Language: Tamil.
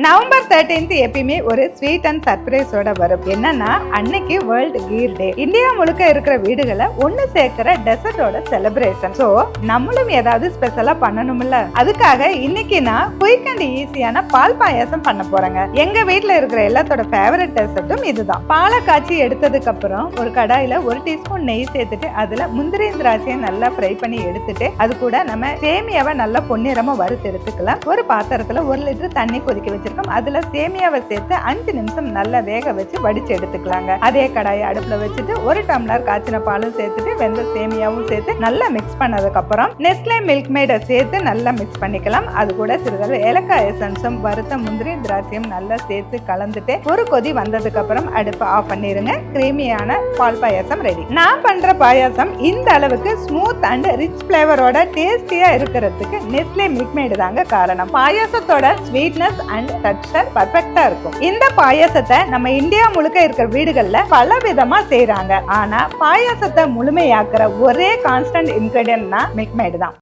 நவம்பர் 13th எப்பயுமே ஒரு ஸ்வீட் அண்ட் சர்ப்ரைஸோட வரும். என்னன்னா அன்னைக்கு வேர்ல்டு கீர் டே. இந்தியா முழுக்க இருக்கிற வீடுகளை ஒண்ணு சேர்க்கிற டெசர்ட்டோட செலிப்ரேஷன். சோ நம்மளும் ஏதாவது ஸ்பெஷலா பண்ணணும்ல. அதுக்காக இன்னைக்கு நான் குயிக் அண்ட் ஈஸியான பால் பாயாசம் பண்ண போறேங்க. எங்க வீட்டுல இருக்கிற எல்லாத்தோட ஃபேவரட் டெசர்ட்டும் இதுதான். பாலை காய்ச்சி எடுத்ததுக்கு அப்புறம் ஒரு கடாயில 1 டீஸ்பூன் நெய் சேர்த்துட்டு அதுல முந்திரி திராட்சையை நல்லா ஃப்ரை பண்ணி எடுத்துட்டு அது கூட நம்ம சேமியாவை நல்லா பொன்னிறமா வறுத்து எடுத்துக்கலாம். ஒரு பாத்திரத்துல 1 லிட்டர் தண்ணி கொதிக்க வச்சு அதுல சேமியாவை சேர்த்து 5 நிமிஷம் நல்லா வேக வச்சு வடிச்சு எடுத்துக்கலாங்க. அதே கடாயை அடுப்புல வச்சுட்டு 1 டம்ளர் காய்ச்சின பாலும் சேர்த்துட்டு வெந்த சேமியாவும் சேர்த்து நல்லா மிக்ஸ் பண்ணதுக்கு அப்புறம் நெஸ்லே மில்க் மேட சேர்த்து நல்லா மிக்ஸ் பண்ணிக்கலாம். அது கூட சிறிதளவு ஏலக்காய் எசன்ஸும் வறுத்த முந்திரி திராட்சையும் நல்லா சேர்த்து கலந்துட்டு ஒரு கொதி வந்ததுக்கு அப்புறம் அடுப்பு ஆஃப் பண்ணிருங்க. கிரீமியான பால் பாயாசம் ரெடி. நான் பண்ற பாயாசம் இந்த அளவுக்கு ஸ்மூத் அண்ட் ரிச் பிளேவரோட டேஸ்டியா இருக்கிறதுக்கு நெஸ்லே மில்க் மேட் தாங்க காரணம். பாயாசத்தோட ஸ்வீட்னஸ் அண்ட் டெக்ஸ்சர் பர்ஃபெக்ட்டா இருக்கும். இந்த பாயாசத்தை நம்ம இந்தியா முழுக்க இருக்கிற வீடுகள்ல பல விதமா செய்றாங்க. ஆனா பாயாசத்தை முழுமையாக்குற ஒரே கான்ஸ்டன்ட் இன்கிரிடியன்ட்னா மில்க் மேட் தான்.